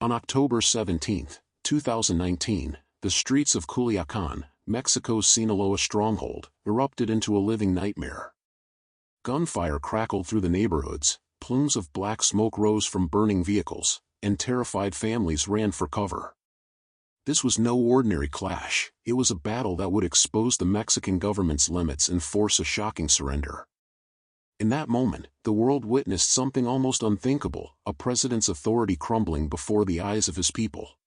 On October 17, 2019, the streets of Culiacán, Mexico's Sinaloa stronghold, erupted into a living nightmare. Gunfire crackled through the neighborhoods, plumes of black smoke rose from burning vehicles, and terrified families ran for cover. This was no ordinary clash, it was a battle that would expose the Mexican government's limits and force a shocking surrender. In that moment, the world witnessed something almost unthinkable, a president's authority crumbling before the eyes of his people.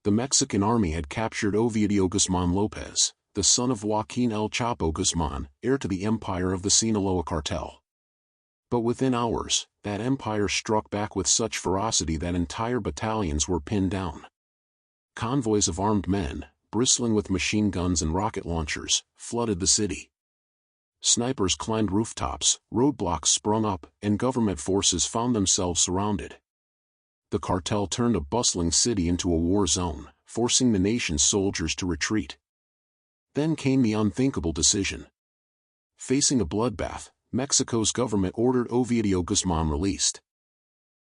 The Mexican army had captured Ovidio Guzmán López, the son of Joaquín El Chapo Guzmán, heir to the empire of the Sinaloa Cartel. But within hours, that empire struck back with such ferocity that entire battalions were pinned down. Convoys of armed men, bristling with machine guns and rocket launchers, flooded the city. Snipers climbed rooftops, roadblocks sprung up, and government forces found themselves surrounded. The cartel turned a bustling city into a war zone, forcing the nation's soldiers to retreat. Then came the unthinkable decision. Facing a bloodbath, Mexico's government ordered Ovidio Guzmán released.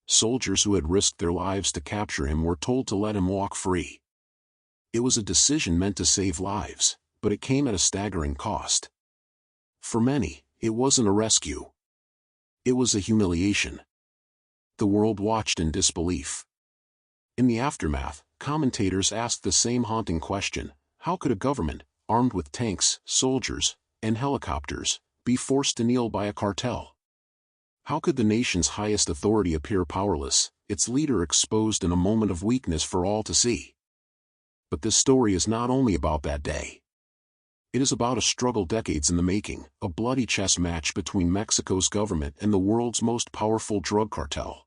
Soldiers who had risked their lives to capture him were told to let him walk free. It was a decision meant to save lives, but it came at a staggering cost. For many, it wasn't a rescue. It was a humiliation. The world watched in disbelief. In the aftermath, commentators asked the same haunting question: how could a government, armed with tanks, soldiers, and helicopters, be forced to kneel by a cartel? How could the nation's highest authority appear powerless, its leader exposed in a moment of weakness for all to see? But this story is not only about that day. It is about a struggle decades in the making, a bloody chess match between Mexico's government and the world's most powerful drug cartel.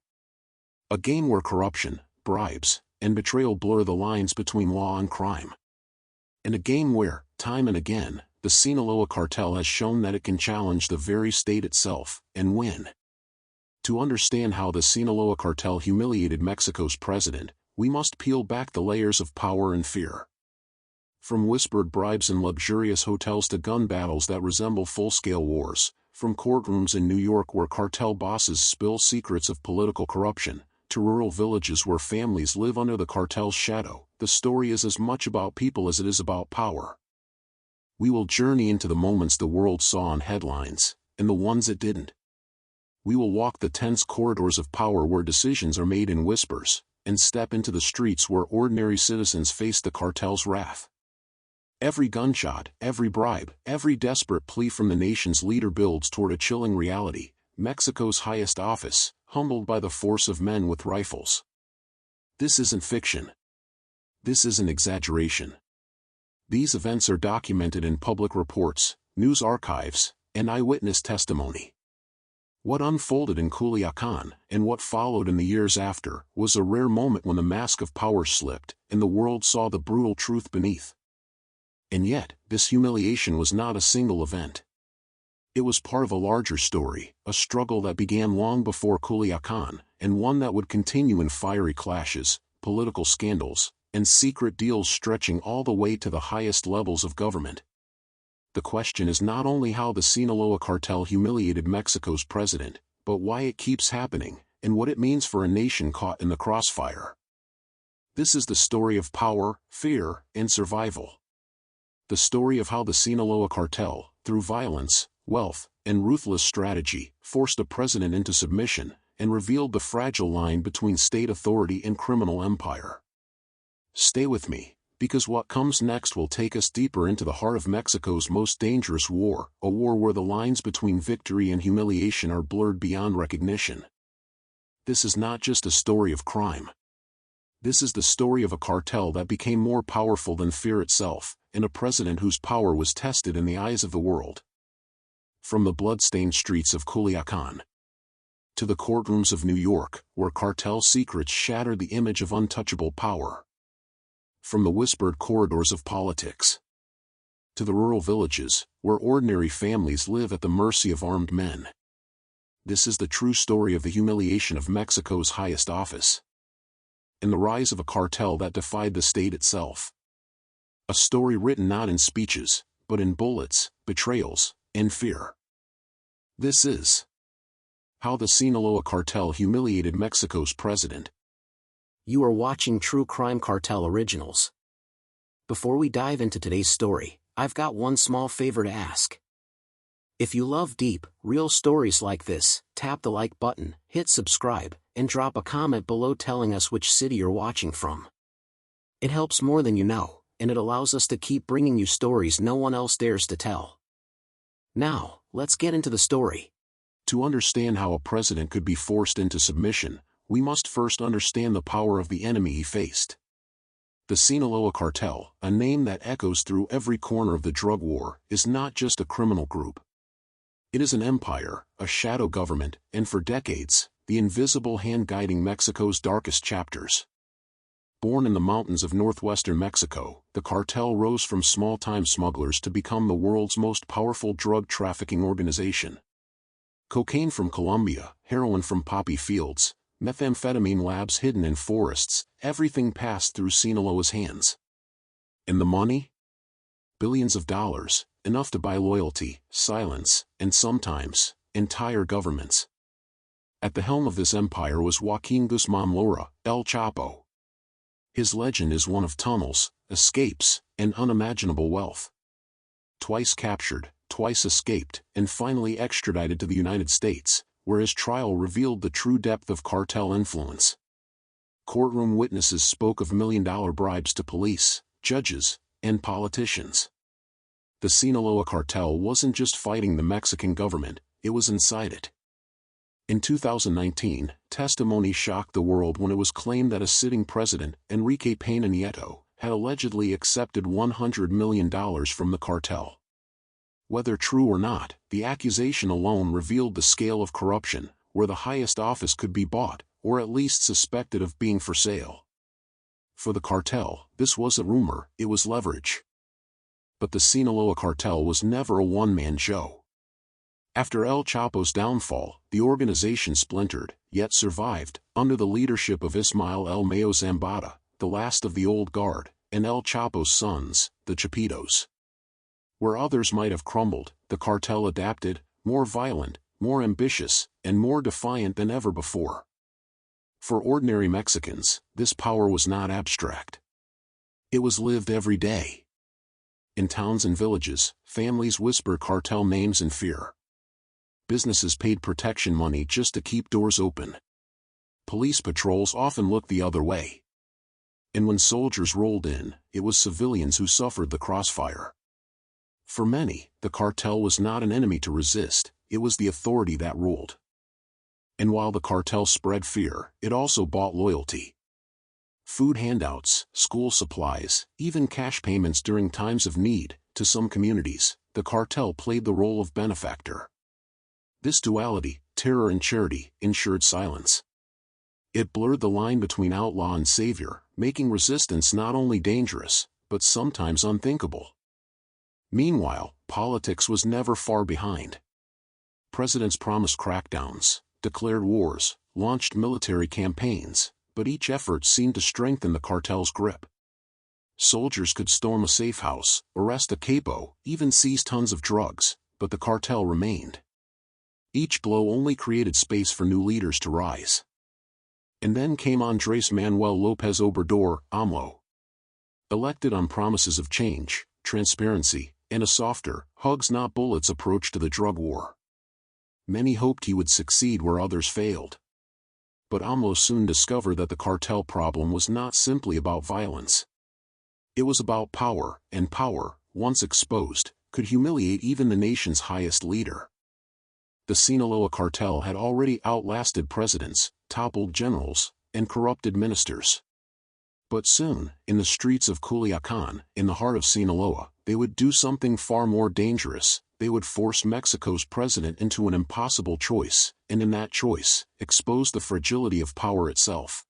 A game where corruption, bribes, and betrayal blur the lines between law and crime. And a game where, time and again, the Sinaloa Cartel has shown that it can challenge the very state itself, and win. To understand how the Sinaloa Cartel humiliated Mexico's president, we must peel back the layers of power and fear. From whispered bribes in luxurious hotels to gun battles that resemble full-scale wars, from courtrooms in New York where cartel bosses spill secrets of political corruption, to rural villages where families live under the cartel's shadow, the story is as much about people as it is about power. We will journey into the moments the world saw on headlines, and the ones it didn't. We will walk the tense corridors of power where decisions are made in whispers, and step into the streets where ordinary citizens face the cartel's wrath. Every gunshot, every bribe, every desperate plea from the nation's leader builds toward a chilling reality: Mexico's highest office, humbled by the force of men with rifles. This isn't fiction. This isn't exaggeration. These events are documented in public reports, news archives, and eyewitness testimony. What unfolded in Culiacán, and what followed in the years after, was a rare moment when the mask of power slipped, and the world saw the brutal truth beneath. And yet, this humiliation was not a single event. It was part of a larger story, a struggle that began long before Culiacán, and one that would continue in fiery clashes, political scandals, and secret deals stretching all the way to the highest levels of government. The question is not only how the Sinaloa Cartel humiliated Mexico's president, but why it keeps happening, and what it means for a nation caught in the crossfire. This is the story of power, fear, and survival. The story of how the Sinaloa Cartel, through violence, wealth, and ruthless strategy, forced a president into submission, and revealed the fragile line between state authority and criminal empire. Stay with me, because what comes next will take us deeper into the heart of Mexico's most dangerous war, a war where the lines between victory and humiliation are blurred beyond recognition. This is not just a story of crime. This is the story of a cartel that became more powerful than fear itself, and a president whose power was tested in the eyes of the world. From the blood-stained streets of Culiacán to the courtrooms of New York, where cartel secrets shattered the image of untouchable power. From the whispered corridors of politics to the rural villages, where ordinary families live at the mercy of armed men. This is the true story of the humiliation of Mexico's highest office, and the rise of a cartel that defied the state itself. A story written not in speeches, but in bullets, betrayals, and fear. This is how the Sinaloa Cartel humiliated Mexico's president. You are watching True Crime Cartel Originals. Before we dive into today's story, I've got one small favor to ask. If you love deep, real stories like this, tap the like button, hit subscribe, and drop a comment below telling us which city you're watching from. It helps more than you know, and it allows us to keep bringing you stories no one else dares to tell. Now, let's get into the story. To understand how a president could be forced into submission, we must first understand the power of the enemy he faced. The Sinaloa Cartel, a name that echoes through every corner of the drug war, is not just a criminal group. It is an empire, a shadow government, and for decades, the invisible hand guiding Mexico's darkest chapters. Born in the mountains of northwestern Mexico, the cartel rose from small-time smugglers to become the world's most powerful drug trafficking organization. Cocaine from Colombia, heroin from poppy fields, methamphetamine labs hidden in forests, everything passed through Sinaloa's hands. And the money? Billions of dollars, enough to buy loyalty, silence, and sometimes, entire governments. At the helm of this empire was Joaquin Guzmán Lora, El Chapo. His legend is one of tunnels, escapes, and unimaginable wealth. Twice captured, twice escaped, and finally extradited to the United States, where his trial revealed the true depth of cartel influence. Courtroom witnesses spoke of million-dollar bribes to police, judges, and politicians. The Sinaloa Cartel wasn't just fighting the Mexican government, it was inside it. In 2019, testimony shocked the world when it was claimed that a sitting president, Enrique Peña Nieto, had allegedly accepted $100 million from the cartel. Whether true or not, the accusation alone revealed the scale of corruption, where the highest office could be bought, or at least suspected of being for sale. For the cartel, this wasn't rumor, it was leverage. But the Sinaloa Cartel was never a one-man show. After El Chapo's downfall, the organization splintered, yet survived, under the leadership of Ismael El Mayo Zambada, the last of the old guard, and El Chapo's sons, the Chapitos. Where others might have crumbled, the cartel adapted, more violent, more ambitious, and more defiant than ever before. For ordinary Mexicans, this power was not abstract. It was lived every day. In towns and villages, families whispered cartel names in fear. Businesses paid protection money just to keep doors open. Police patrols often looked the other way. And when soldiers rolled in, it was civilians who suffered the crossfire. For many, the cartel was not an enemy to resist, it was the authority that ruled. And while the cartel spread fear, it also bought loyalty. Food handouts, school supplies, even cash payments during times of need, to some communities, the cartel played the role of benefactor. This duality, terror and charity, ensured silence. It blurred the line between outlaw and savior, making resistance not only dangerous, but sometimes unthinkable. Meanwhile, politics was never far behind. Presidents promised crackdowns, declared wars, launched military campaigns, but each effort seemed to strengthen the cartel's grip. Soldiers could storm a safe house, arrest a capo, even seize tons of drugs, but the cartel remained. Each blow only created space for new leaders to rise. And then came Andrés Manuel López Obrador, AMLO. Elected on promises of change, transparency, and a softer, hugs not bullets approach to the drug war. Many hoped he would succeed where others failed. But AMLO soon discovered that the cartel problem was not simply about violence. It was about power, and power, once exposed, could humiliate even the nation's highest leader. The Sinaloa Cartel had already outlasted presidents, toppled generals, and corrupted ministers. But soon, in the streets of Culiacán, in the heart of Sinaloa, they would do something far more dangerous. They would force Mexico's president into an impossible choice, and in that choice, expose the fragility of power itself.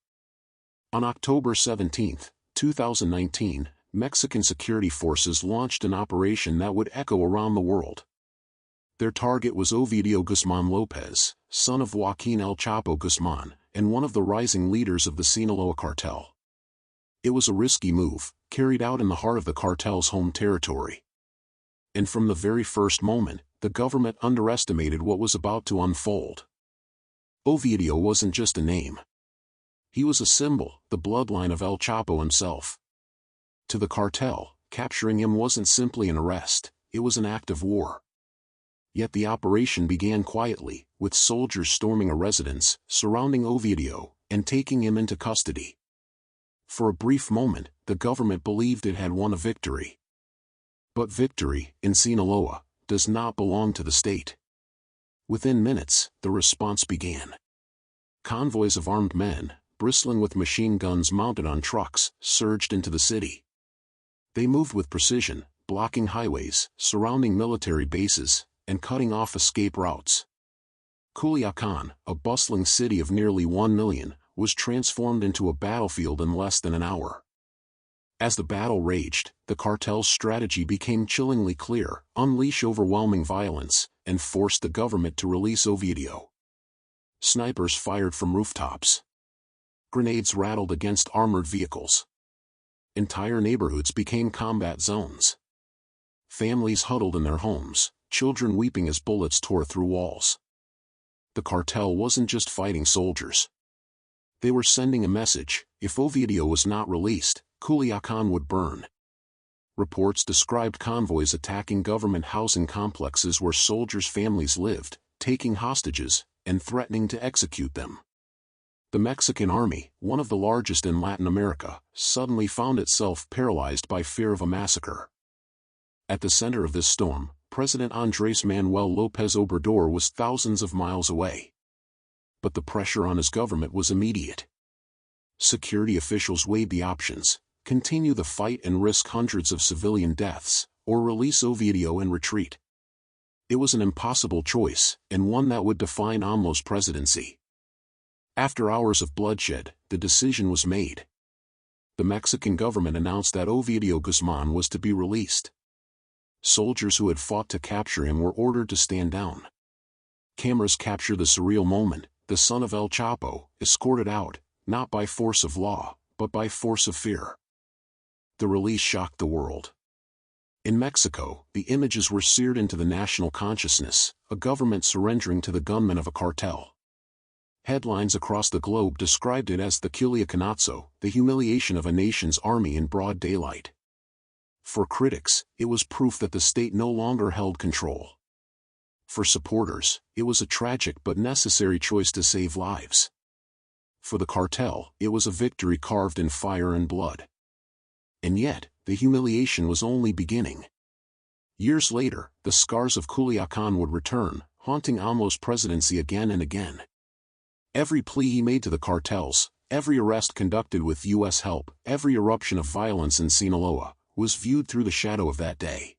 On October 17, 2019, Mexican security forces launched an operation that would echo around the world. Their target was Ovidio Guzmán López, son of Joaquin El Chapo Guzmán, and one of the rising leaders of the Sinaloa Cartel. It was a risky move, carried out in the heart of the cartel's home territory. And from the very first moment, the government underestimated what was about to unfold. Ovidio wasn't just a name. He was a symbol, the bloodline of El Chapo himself. To the cartel, capturing him wasn't simply an arrest, it was an act of war. Yet the operation began quietly, with soldiers storming a residence, surrounding Ovidio, and taking him into custody. For a brief moment, the government believed it had won a victory. But victory, in Sinaloa, does not belong to the state. Within minutes, the response began. Convoys of armed men, bristling with machine guns mounted on trucks, surged into the city. They moved with precision, blocking highways, surrounding military bases, and cutting off escape routes. Culiacán, a bustling city of nearly 1 million, was transformed into a battlefield in less than an hour. As the battle raged, the cartel's strategy became chillingly clear: unleash overwhelming violence, and force the government to release Ovidio. Snipers fired from rooftops. Grenades rattled against armored vehicles. Entire neighborhoods became combat zones. Families huddled in their homes, children weeping as bullets tore through walls. The cartel wasn't just fighting soldiers. They were sending a message: if Ovidio was not released, Culiacán would burn. Reports described convoys attacking government housing complexes where soldiers' families lived, taking hostages, and threatening to execute them. The Mexican army, one of the largest in Latin America, suddenly found itself paralyzed by fear of a massacre. At the center of this storm, President Andrés Manuel López Obrador was thousands of miles away. But the pressure on his government was immediate. Security officials weighed the options: continue the fight and risk hundreds of civilian deaths, or release Ovidio and retreat. It was an impossible choice, and one that would define AMLO's presidency. After hours of bloodshed, the decision was made. The Mexican government announced that Ovidio Guzmán was to be released. Soldiers who had fought to capture him were ordered to stand down. Cameras capture the surreal moment: the son of El Chapo, escorted out, not by force of law, but by force of fear. The release shocked the world. In Mexico, the images were seared into the national consciousness: a government surrendering to the gunmen of a cartel. Headlines across the globe described it as the Culiacanazo, the humiliation of a nation's army in broad daylight. For critics, it was proof that the state no longer held control. For supporters, it was a tragic but necessary choice to save lives. For the cartel, it was a victory carved in fire and blood. And yet, the humiliation was only beginning. Years later, the scars of Culiacán would return, haunting AMLO's presidency again and again. Every plea he made to the cartels, every arrest conducted with U.S. help, every eruption of violence in Sinaloa, was viewed through the shadow of that day.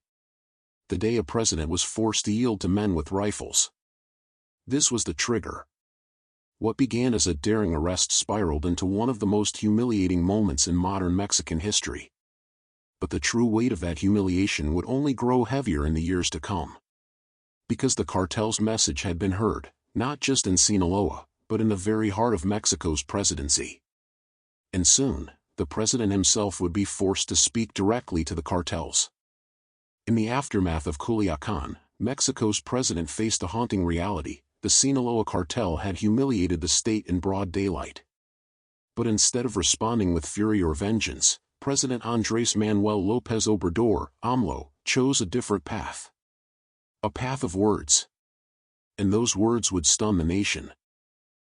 The day a president was forced to yield to men with rifles. This was the trigger. What began as a daring arrest spiraled into one of the most humiliating moments in modern Mexican history. But the true weight of that humiliation would only grow heavier in the years to come. Because the cartel's message had been heard, not just in Sinaloa, but in the very heart of Mexico's presidency. And soon, the president himself would be forced to speak directly to the cartels. In the aftermath of Culiacán, Mexico's president faced a haunting reality: the Sinaloa Cartel had humiliated the state in broad daylight. But instead of responding with fury or vengeance, President Andrés Manuel López Obrador, AMLO, chose a different path. A path of words. And those words would stun the nation.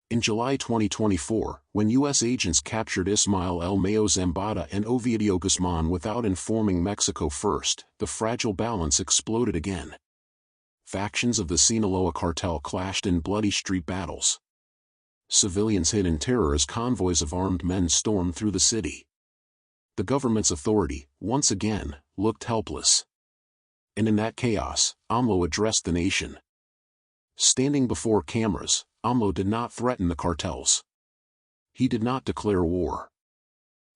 In July 2024, when U.S. agents captured Ismael El Mayo Zambada and Ovidio Guzmán without informing Mexico first, the fragile balance exploded again. Factions of the Sinaloa Cartel clashed in bloody street battles. Civilians hid in terror as convoys of armed men stormed through the city. The government's authority, once again, looked helpless. And in that chaos, AMLO addressed the nation. Standing before cameras, AMLO did not threaten the cartels. He did not declare war.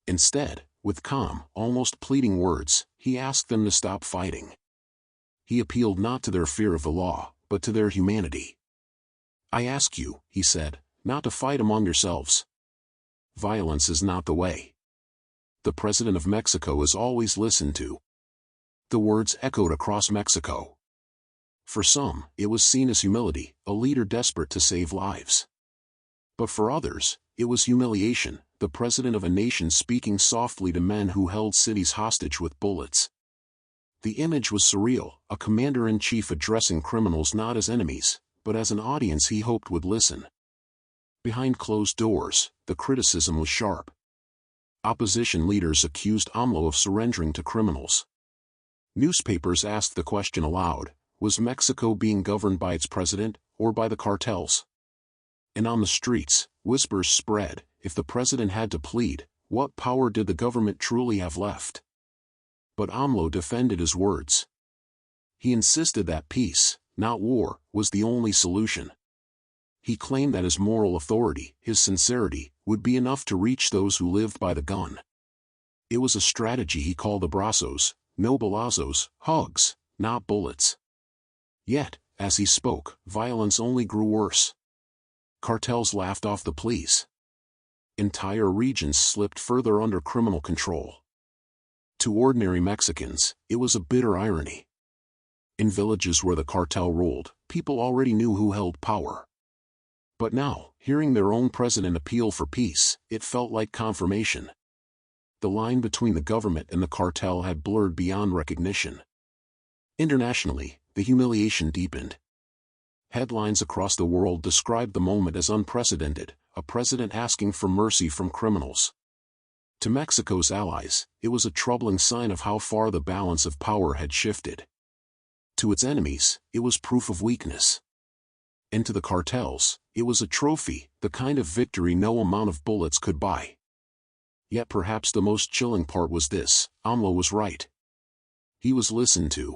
Instead, with calm, almost pleading words, he asked them to stop fighting. He appealed not to their fear of the law, but to their humanity. "I ask you," he said, "not to fight among yourselves. Violence is not the way." The President of Mexico is always listened to. The words echoed across Mexico. For some, it was seen as humility, a leader desperate to save lives. But for others, it was humiliation, the president of a nation speaking softly to men who held cities hostage with bullets. The image was surreal, a commander-in-chief addressing criminals not as enemies, but as an audience he hoped would listen. Behind closed doors, the criticism was sharp. Opposition leaders accused AMLO of surrendering to criminals. Newspapers asked the question aloud, was Mexico being governed by its president, or by the cartels? And on the streets, whispers spread, if the president had to plead, what power did the government truly have left? But AMLO defended his words. He insisted that peace, not war, was the only solution. He claimed that his moral authority, his sincerity, would be enough to reach those who lived by the gun. It was a strategy he called abrazos, no balazos, hugs, not bullets. Yet, as he spoke, violence only grew worse. Cartels laughed off the pleas. Entire regions slipped further under criminal control. To ordinary Mexicans, it was a bitter irony. In villages where the cartel ruled, people already knew who held power. But now, hearing their own president appeal for peace, it felt like confirmation. The line between the government and the cartel had blurred beyond recognition. Internationally, the humiliation deepened. Headlines across the world described the moment as unprecedented, a president asking for mercy from criminals. To Mexico's allies, it was a troubling sign of how far the balance of power had shifted. To its enemies, it was proof of weakness. And to the cartels, it was a trophy, the kind of victory no amount of bullets could buy. Yet perhaps the most chilling part was this: AMLO was right. He was listened to.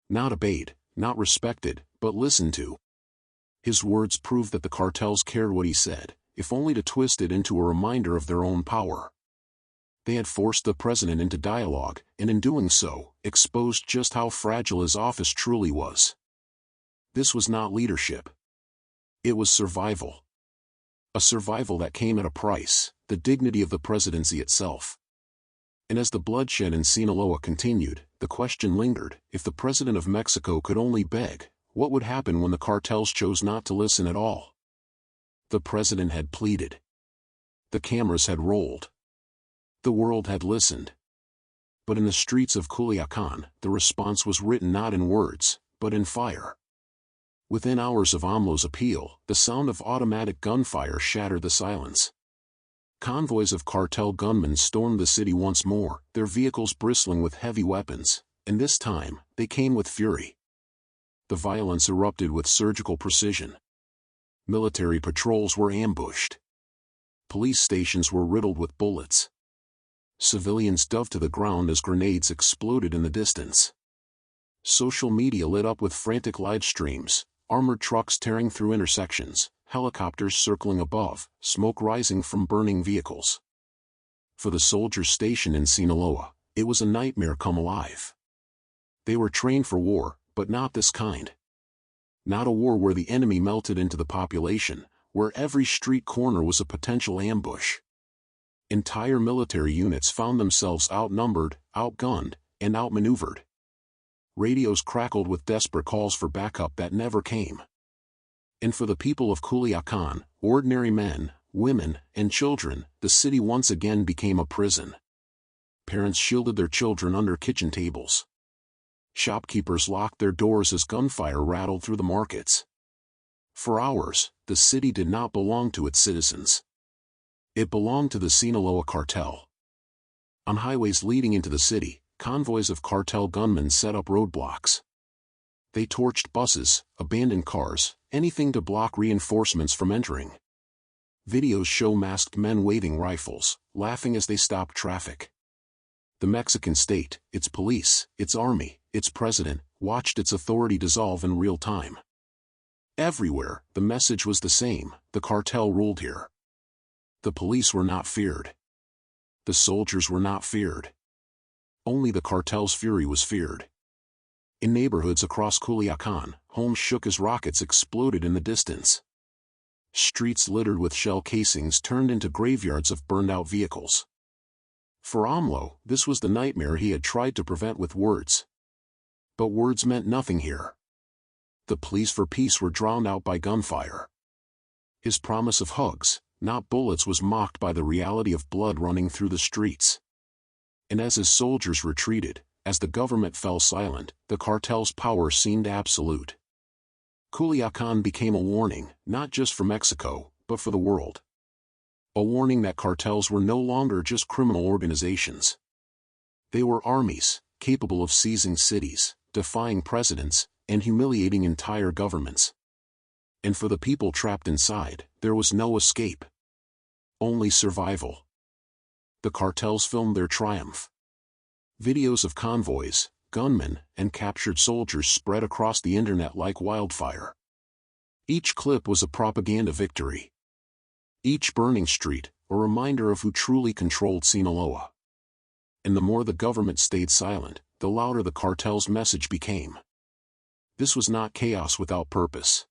Not obeyed, not respected, but listened to. His words proved that the cartels cared what he said, if only to twist it into a reminder of their own power. They had forced the president into dialogue, and in doing so, exposed just how fragile his office truly was. This was not leadership. It was survival. A survival that came at a price, the dignity of the presidency itself. And as the bloodshed in Sinaloa continued, the question lingered: if the president of Mexico could only beg, what would happen when the cartels chose not to listen at all? The president had pleaded. The cameras had rolled. The world had listened. But in the streets of Culiacán, the response was written not in words, but in fire. Within hours of AMLO's appeal, the sound of automatic gunfire shattered the silence. Convoys of cartel gunmen stormed the city once more, their vehicles bristling with heavy weapons, and this time, they came with fury. The violence erupted with surgical precision. Military patrols were ambushed. Police stations were riddled with bullets. Civilians dove to the ground as grenades exploded in the distance. Social media lit up with frantic live streams, armored trucks tearing through intersections, helicopters circling above, smoke rising from burning vehicles. For the soldiers stationed in Sinaloa, it was a nightmare come alive. They were trained for war, but not this kind. Not a war where the enemy melted into the population, where every street corner was a potential ambush. Entire military units found themselves outnumbered, outgunned, and outmaneuvered. Radios crackled with desperate calls for backup that never came. And for the people of Culiacán, ordinary men, women, and children, the city once again became a prison. Parents shielded their children under kitchen tables. Shopkeepers locked their doors as gunfire rattled through the markets. For hours, the city did not belong to its citizens. It belonged to the Sinaloa Cartel. On highways leading into the city, convoys of cartel gunmen set up roadblocks. They torched buses, abandoned cars, anything to block reinforcements from entering. Videos show masked men waving rifles, laughing as they stopped traffic. The Mexican state, its police, its army, its president, watched its authority dissolve in real time. Everywhere, the message was the same: the cartel ruled here. The police were not feared. The soldiers were not feared. Only the cartel's fury was feared. In neighborhoods across Culiacán, homes shook as rockets exploded in the distance. Streets littered with shell casings turned into graveyards of burned-out vehicles. For AMLO, this was the nightmare he had tried to prevent with words. But words meant nothing here. The pleas for peace were drowned out by gunfire. His promise of hugs, not bullets, was mocked by the reality of blood running through the streets. And as his soldiers retreated, as the government fell silent, the cartel's power seemed absolute. Culiacán became a warning, not just for Mexico, but for the world. A warning that cartels were no longer just criminal organizations. They were armies, capable of seizing cities, defying presidents, and humiliating entire governments. And for the people trapped inside, there was no escape. Only survival. The cartels filmed their triumph. Videos of convoys, gunmen, and captured soldiers spread across the internet like wildfire. Each clip was a propaganda victory. Each burning street, a reminder of who truly controlled Sinaloa. And the more the government stayed silent, the louder the cartel's message became. This was not chaos without purpose.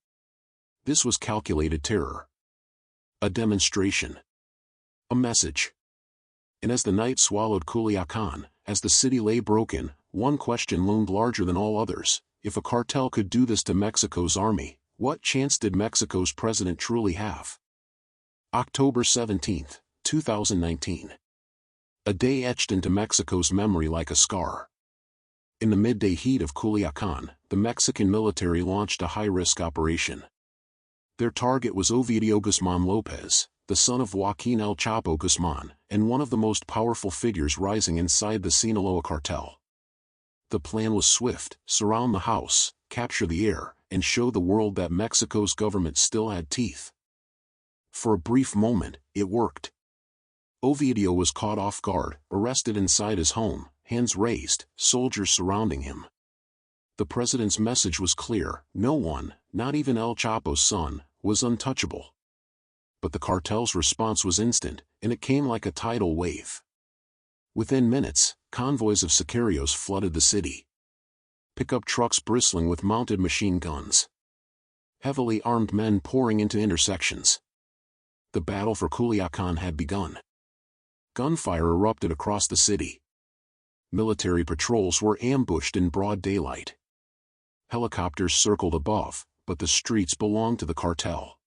This was calculated terror. A demonstration. A message. And as the night swallowed Culiacán, as the city lay broken, one question loomed larger than all others. If a cartel could do this to Mexico's army, what chance did Mexico's president truly have? October 17, 2019. A day etched into Mexico's memory like a scar. In the midday heat of Culiacán, the Mexican military launched a high-risk operation. Their target was Ovidio Guzmán López, the son of Joaquín El Chapo Guzmán, and one of the most powerful figures rising inside the Sinaloa Cartel. The plan was swift: surround the house, capture the heir, and show the world that Mexico's government still had teeth. For a brief moment, it worked. Ovidio was caught off guard, arrested inside his home, hands raised, soldiers surrounding him. The president's message was clear: no one, not even El Chapo's son, was untouchable. But the cartel's response was instant, and it came like a tidal wave. Within minutes, convoys of sicarios flooded the city. Pickup trucks bristling with mounted machine guns. Heavily armed men pouring into intersections. The battle for Culiacán had begun. Gunfire erupted across the city. Military patrols were ambushed in broad daylight. Helicopters circled above, but the streets belonged to the cartel.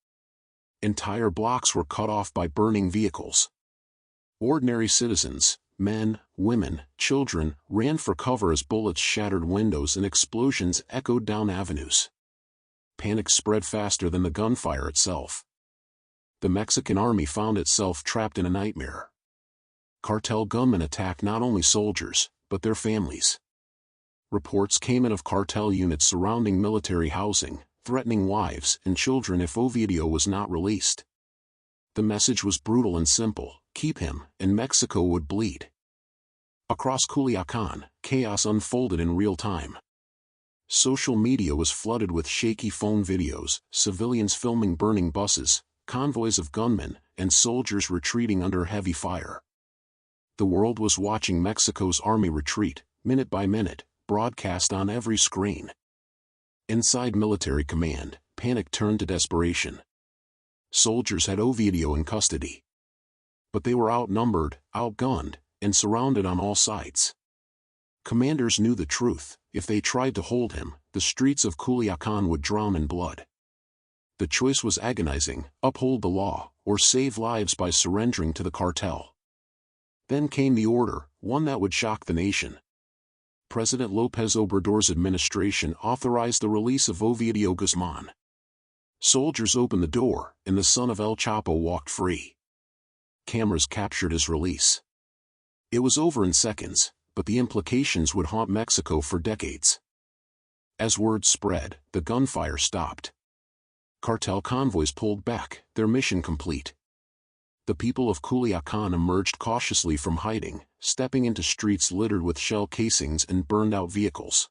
Entire blocks were cut off by burning vehicles. Ordinary citizens, men, women, children, ran for cover as bullets shattered windows and explosions echoed down avenues. Panic spread faster than the gunfire itself. The Mexican army found itself trapped in a nightmare. Cartel gunmen attacked not only soldiers, but their families. Reports came in of cartel units surrounding military housing, threatening wives and children if Ovidio was not released. The message was brutal and simple: keep him, and Mexico would bleed. Across Culiacán, chaos unfolded in real time. Social media was flooded with shaky phone videos, civilians filming burning buses, convoys of gunmen, and soldiers retreating under heavy fire. The world was watching Mexico's army retreat, minute by minute, broadcast on every screen. Inside military command, panic turned to desperation. Soldiers had Ovidio in custody. But they were outnumbered, outgunned, and surrounded on all sides. Commanders knew the truth: if they tried to hold him, the streets of Culiacán would drown in blood. The choice was agonizing: uphold the law, or save lives by surrendering to the cartel. Then came the order, one that would shock the nation. President López Obrador's administration authorized the release of Ovidio Guzmán. Soldiers opened the door, and the son of El Chapo walked free. Cameras captured his release. It was over in seconds, but the implications would haunt Mexico for decades. As word spread, the gunfire stopped. Cartel convoys pulled back, their mission complete. The people of Culiacán emerged cautiously from hiding, stepping into streets littered with shell casings and burned-out vehicles.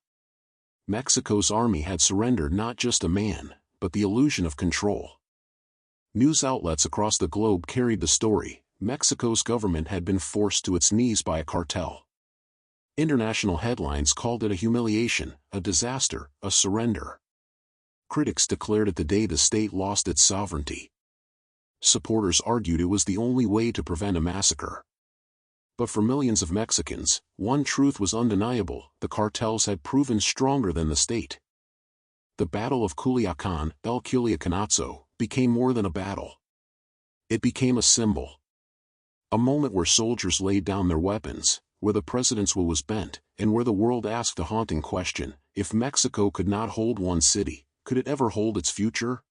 Mexico's army had surrendered not just a man, but the illusion of control. News outlets across the globe carried the story: Mexico's government had been forced to its knees by a cartel. International headlines called it a humiliation, a disaster, a surrender. Critics declared it the day the state lost its sovereignty. Supporters argued it was the only way to prevent a massacre. But for millions of Mexicans, one truth was undeniable: the cartels had proven stronger than the state. The Battle of Culiacán, El Culiacanazo, became more than a battle. It became a symbol. A moment where soldiers laid down their weapons, where the president's will was bent, and where the world asked a haunting question: if Mexico could not hold one city, could it ever hold its future?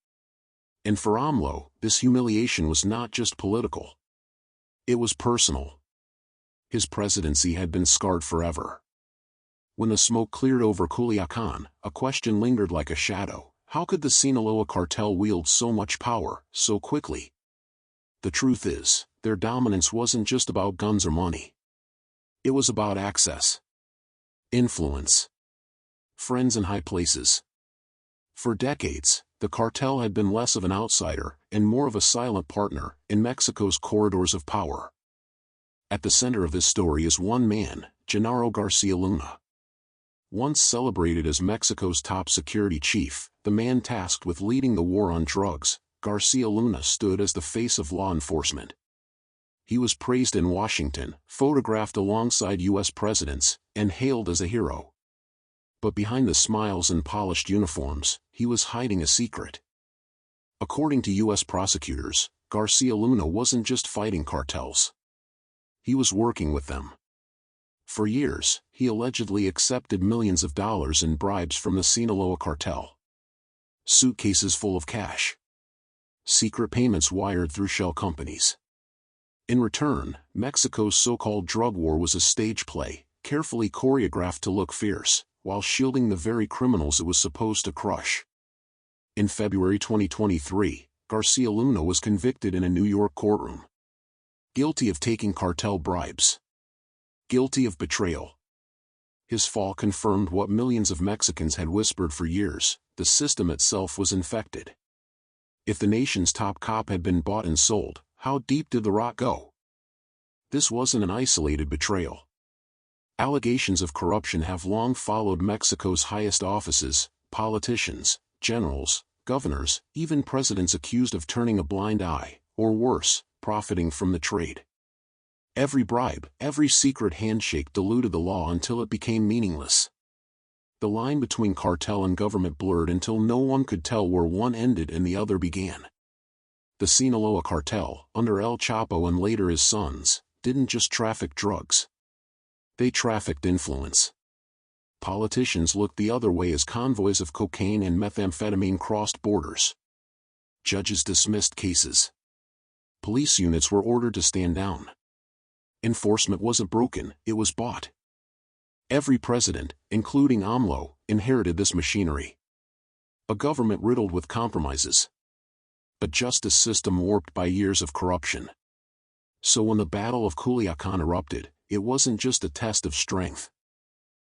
And for AMLO, this humiliation was not just political. It was personal. His presidency had been scarred forever. When the smoke cleared over Culiacán, a question lingered like a shadow: how could the Sinaloa Cartel wield so much power, so quickly? The truth is, their dominance wasn't just about guns or money. It was about access, influence, friends in high places. For decades, the cartel had been less of an outsider and more of a silent partner in Mexico's corridors of power. At the center of this story is one man, Genaro Garcia Luna. Once celebrated as Mexico's top security chief, the man tasked with leading the war on drugs, Garcia Luna stood as the face of law enforcement. He was praised in Washington, photographed alongside U.S. presidents, and hailed as a hero. But behind the smiles and polished uniforms, he was hiding a secret. According to U.S. prosecutors, Garcia Luna wasn't just fighting cartels. He was working with them. For years, he allegedly accepted millions of dollars in bribes from the Sinaloa Cartel. Suitcases full of cash. Secret payments wired through shell companies. In return, Mexico's so-called drug war was a stage play, carefully choreographed to look fierce, while shielding the very criminals it was supposed to crush. In February 2023, Garcia Luna was convicted in a New York courtroom. Guilty of taking cartel bribes. Guilty of betrayal. His fall confirmed what millions of Mexicans had whispered for years: the system itself was infected. If the nation's top cop had been bought and sold, how deep did the rot go? This wasn't an isolated betrayal. Allegations of corruption have long followed Mexico's highest offices: politicians, generals, governors, even presidents accused of turning a blind eye, or worse, profiting from the trade. Every bribe, every secret handshake diluted the law until it became meaningless. The line between cartel and government blurred until no one could tell where one ended and the other began. The Sinaloa Cartel, under El Chapo and later his sons, didn't just traffic drugs. They trafficked influence. Politicians looked the other way as convoys of cocaine and methamphetamine crossed borders. Judges dismissed cases. Police units were ordered to stand down. Enforcement wasn't broken, it was bought. Every president, including AMLO, inherited this machinery. A government riddled with compromises. A justice system warped by years of corruption. So when the Battle of Culiacán erupted, it wasn't just a test of strength.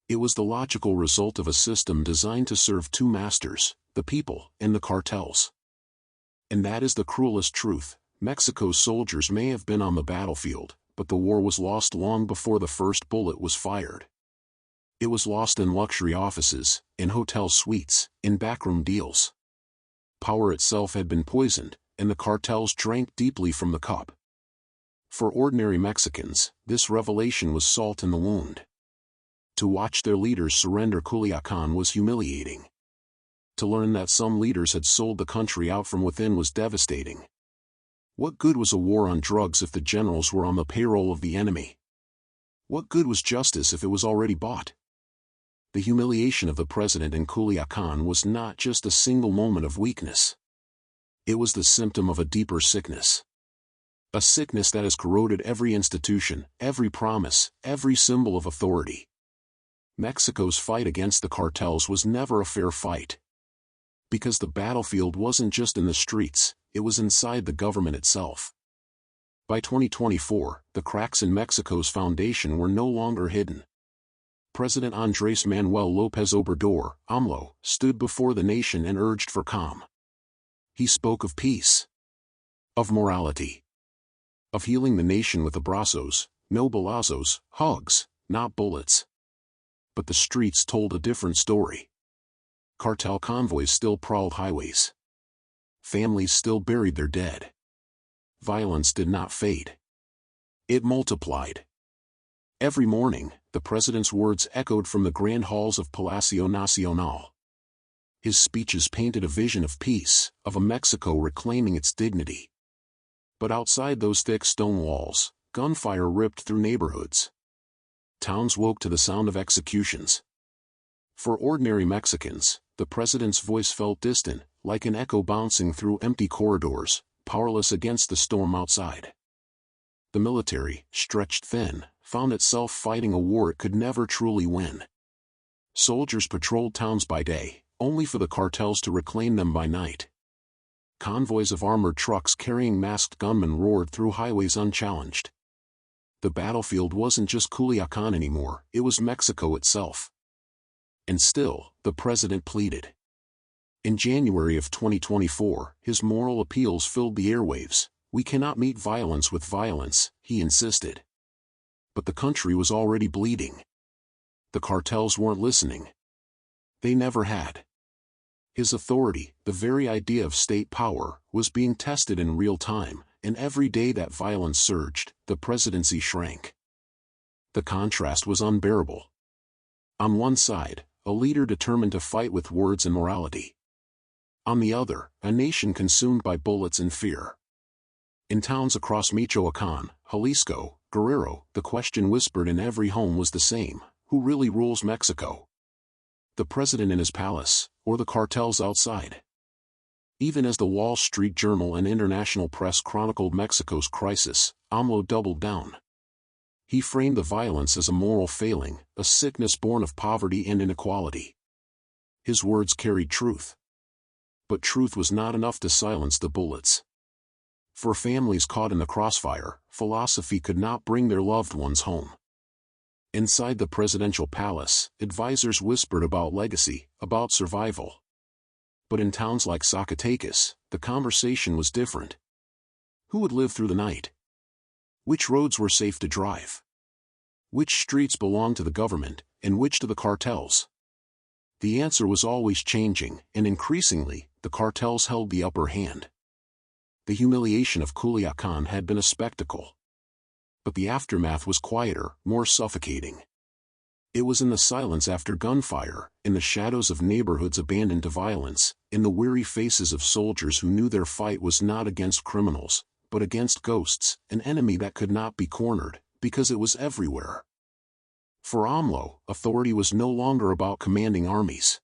It was the logical result of a system designed to serve two masters: the people and the cartels. And that is the cruelest truth: Mexico's soldiers may have been on the battlefield, but the war was lost long before the first bullet was fired. It was lost in luxury offices, in hotel suites, in backroom deals. Power itself had been poisoned, and the cartels drank deeply from the cup. For ordinary Mexicans, this revelation was salt in the wound. To watch their leaders surrender Culiacán was humiliating. To learn that some leaders had sold the country out from within was devastating. What good was a war on drugs if the generals were on the payroll of the enemy? What good was justice if it was already bought? The humiliation of the president in Culiacán was not just a single moment of weakness. It was the symptom of a deeper sickness. A sickness that has corroded every institution, every promise, every symbol of authority. Mexico's fight against the cartels was never a fair fight. Because the battlefield wasn't just in the streets, it was inside the government itself. By 2024, the cracks in Mexico's foundation were no longer hidden. President Andrés Manuel López Obrador, AMLO, stood before the nation and urged for calm. He spoke of peace, of morality, of healing the nation with abrazos, no balazos, hugs, not bullets. But the streets told a different story. Cartel convoys still prowled highways. Families still buried their dead. Violence did not fade. It multiplied. Every morning, the president's words echoed from the grand halls of Palacio Nacional. His speeches painted a vision of peace, of a Mexico reclaiming its dignity. But outside those thick stone walls, gunfire ripped through neighborhoods. Towns woke to the sound of executions. For ordinary Mexicans, the president's voice felt distant, like an echo bouncing through empty corridors, powerless against the storm outside. The military, stretched thin, found itself fighting a war it could never truly win. Soldiers patrolled towns by day, only for the cartels to reclaim them by night. Convoys of armored trucks carrying masked gunmen roared through highways unchallenged. The battlefield wasn't just Culiacán anymore, it was Mexico itself. And still, the president pleaded. In January of 2024, his moral appeals filled the airwaves. "We cannot meet violence with violence," he insisted. But the country was already bleeding. The cartels weren't listening. They never had. His authority, the very idea of state power, was being tested in real time, and every day that violence surged, the presidency shrank. The contrast was unbearable. On one side, a leader determined to fight with words and morality. On the other, a nation consumed by bullets and fear. In towns across Michoacán, Jalisco, Guerrero, the question whispered in every home was the same: who really rules Mexico? The president in his palace, or the cartels outside? Even as the Wall Street Journal and international press chronicled Mexico's crisis, AMLO doubled down. He framed the violence as a moral failing, a sickness born of poverty and inequality. His words carried truth. But truth was not enough to silence the bullets. For families caught in the crossfire, philosophy could not bring their loved ones home. Inside the presidential palace, advisors whispered about legacy, about survival. But in towns like Zacatecas, the conversation was different. Who would live through the night? Which roads were safe to drive? Which streets belonged to the government, and which to the cartels? The answer was always changing, and increasingly, the cartels held the upper hand. The humiliation of Culiacán had been a spectacle. But the aftermath was quieter, more suffocating. It was in the silence after gunfire, in the shadows of neighborhoods abandoned to violence, in the weary faces of soldiers who knew their fight was not against criminals, but against ghosts, an enemy that could not be cornered, because it was everywhere. For AMLO, authority was no longer about commanding armies.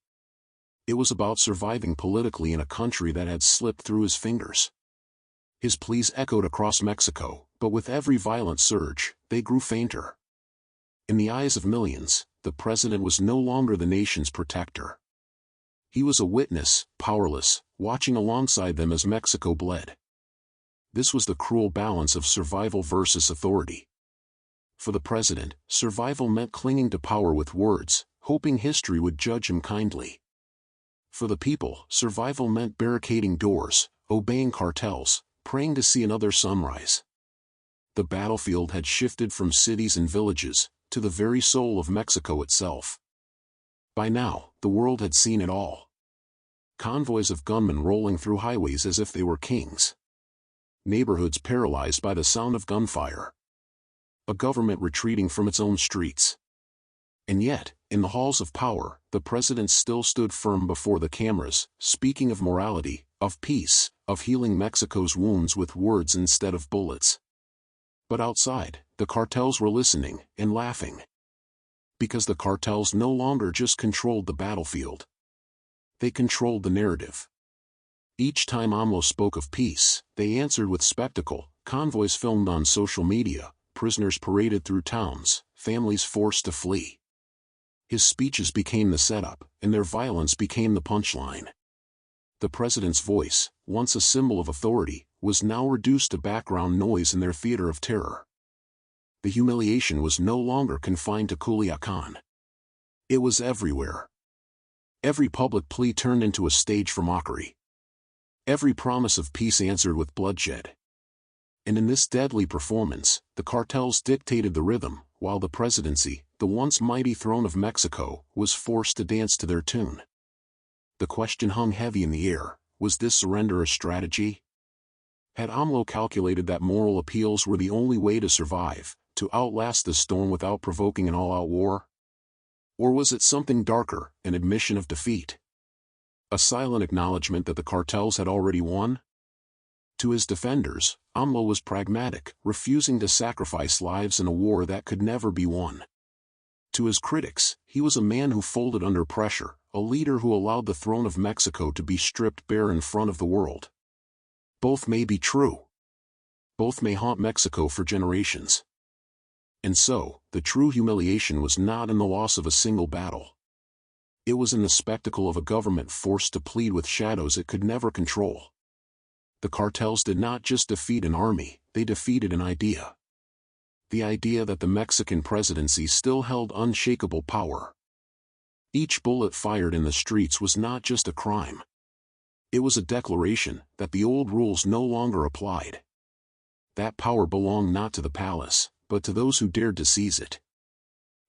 It was about surviving politically in a country that had slipped through his fingers. His pleas echoed across Mexico, but with every violent surge, they grew fainter. In the eyes of millions, the president was no longer the nation's protector. He was a witness, powerless, watching alongside them as Mexico bled. This was the cruel balance of survival versus authority. For the president, survival meant clinging to power with words, hoping history would judge him kindly. For the people, survival meant barricading doors, obeying cartels, praying to see another sunrise. The battlefield had shifted from cities and villages to the very soul of Mexico itself. By now, the world had seen it all. Convoys of gunmen rolling through highways as if they were kings. Neighborhoods paralyzed by the sound of gunfire. A government retreating from its own streets. And yet, in the halls of power, the president still stood firm before the cameras, speaking of morality, of peace, of healing Mexico's wounds with words instead of bullets. But outside, the cartels were listening, and laughing. Because the cartels no longer just controlled the battlefield. They controlled the narrative. Each time AMLO spoke of peace, they answered with spectacle: convoys filmed on social media, prisoners paraded through towns, families forced to flee. His speeches became the setup, and their violence became the punchline. The president's voice, once a symbol of authority, was now reduced to background noise in their theater of terror. The humiliation was no longer confined to Culiacán. It was everywhere. Every public plea turned into a stage for mockery. Every promise of peace answered with bloodshed. And in this deadly performance, the cartels dictated the rhythm, while the presidency, the once mighty throne of Mexico, was forced to dance to their tune. The question hung heavy in the air: was this surrender a strategy? Had AMLO calculated that moral appeals were the only way to survive, to outlast the storm without provoking an all-out war? Or was it something darker, an admission of defeat? A silent acknowledgement that the cartels had already won? To his defenders, AMLO was pragmatic, refusing to sacrifice lives in a war that could never be won. To his critics, he was a man who folded under pressure, a leader who allowed the throne of Mexico to be stripped bare in front of the world. Both may be true. Both may haunt Mexico for generations. And so, the true humiliation was not in the loss of a single battle. It was in the spectacle of a government forced to plead with shadows it could never control. The cartels did not just defeat an army, they defeated an idea. The idea that the Mexican presidency still held unshakable power. Each bullet fired in the streets was not just a crime. It was a declaration that the old rules no longer applied. That power belonged not to the palace, but to those who dared to seize it.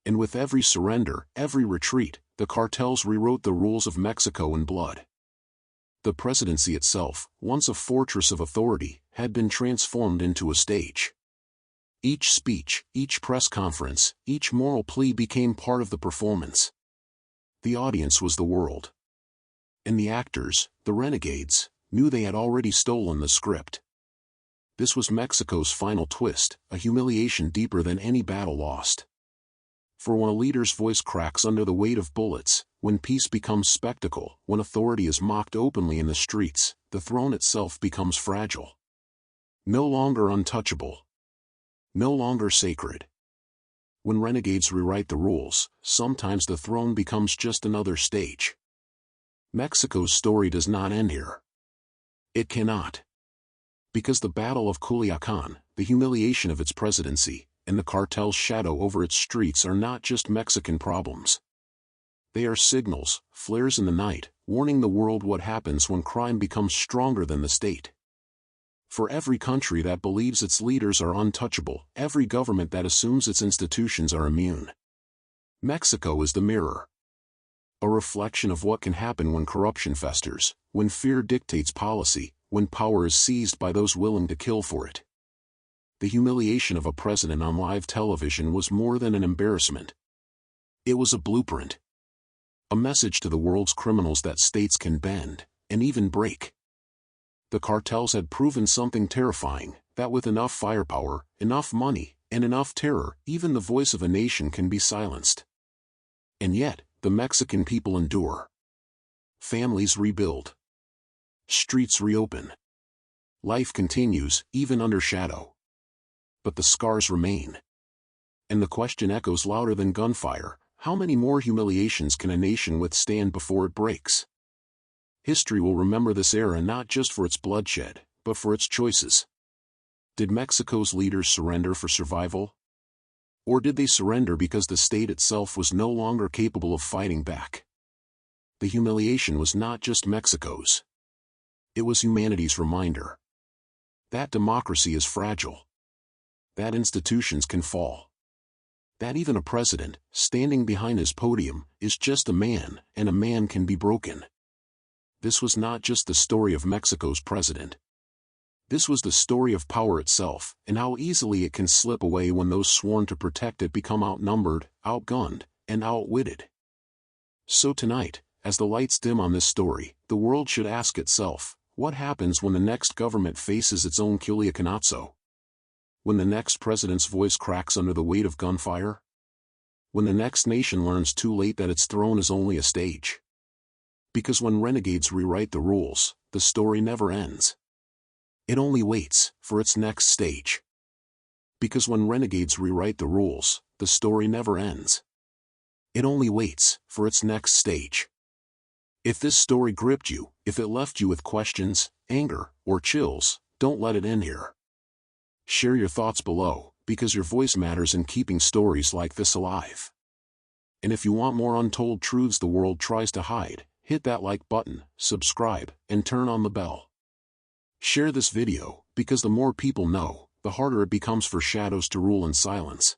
And with every surrender, every retreat, the cartels rewrote the rules of Mexico in blood. The presidency itself, once a fortress of authority, had been transformed into a stage. Each speech, each press conference, each moral plea became part of the performance. The audience was the world. And the actors, the renegades, knew they had already stolen the script. This was Mexico's final twist, a humiliation deeper than any battle lost. For when a leader's voice cracks under the weight of bullets, when peace becomes spectacle, when authority is mocked openly in the streets, the throne itself becomes fragile. No longer untouchable. No longer sacred. When renegades rewrite the rules, sometimes the throne becomes just another stage. Mexico's story does not end here. It cannot. Because the Battle of Culiacán, the humiliation of its presidency, and the cartel's shadow over its streets are not just Mexican problems. They are signals, flares in the night, warning the world what happens when crime becomes stronger than the state. For every country that believes its leaders are untouchable, every government that assumes its institutions are immune, Mexico is the mirror. A reflection of what can happen when corruption festers, when fear dictates policy, when power is seized by those willing to kill for it. The humiliation of a president on live television was more than an embarrassment. It was a blueprint. A message to the world's criminals that states can bend, and even break. The cartels had proven something terrifying, that with enough firepower, enough money, and enough terror, even the voice of a nation can be silenced. And yet, the Mexican people endure. Families rebuild. Streets reopen. Life continues, even under shadow. But the scars remain. And the question echoes louder than gunfire: how many more humiliations can a nation withstand before it breaks? History will remember this era not just for its bloodshed, but for its choices. Did Mexico's leaders surrender for survival? Or did they surrender because the state itself was no longer capable of fighting back? The humiliation was not just Mexico's. It was humanity's reminder. That democracy is fragile. That institutions can fall. That even a president, standing behind his podium, is just a man, and a man can be broken. This was not just the story of Mexico's president. This was the story of power itself, and how easily it can slip away when those sworn to protect it become outnumbered, outgunned, and outwitted. So tonight, as the lights dim on this story, the world should ask itself, what happens when the next government faces its own Culiacanazo? When the next president's voice cracks under the weight of gunfire? When the next nation learns too late that its throne is only a stage? Because when renegades rewrite the rules, the story never ends. It only waits for its next stage. Because when renegades rewrite the rules, the story never ends. It only waits for its next stage. If this story gripped you, if it left you with questions, anger, or chills, don't let it end here. Share your thoughts below, because your voice matters in keeping stories like this alive. And if you want more untold truths the world tries to hide, hit that like button, subscribe, and turn on the bell. Share this video, because the more people know, the harder it becomes for shadows to rule in silence.